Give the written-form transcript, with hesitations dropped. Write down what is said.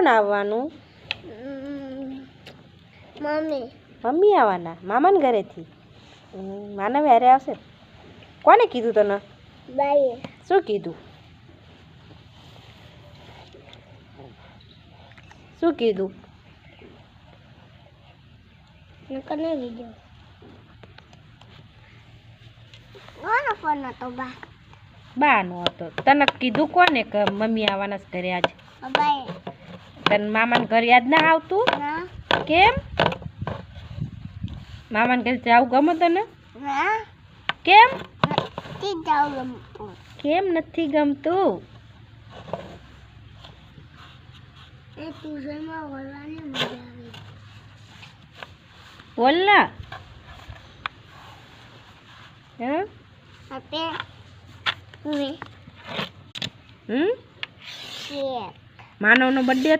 કોણ આવવાનું? Mummy. Mummy આવવાના મામાને ઘરેથી? માનવ હારે આવશે? કોને કીધું તને? બાઈએ. શું કીધું? શું કીધું? કને વિડિયો કોનો ફોન હતો? બાનો હતો. તને કીધું કોને કે મમ્મી આવવાના છે ઘરે આજે? બાઈએ. તને મામાને ઘર યાદ ના આવતું? ના. કેમ? મામાને ઘરે જાવું ગમે તને? ના. કેમ? નથી જાવું ગમતું. કેમ નથી ગમતું? એ ટ્યુશનમાં વળવાની મજા આવી. બોલ ના. હે? આપે માનવનો બર્થડે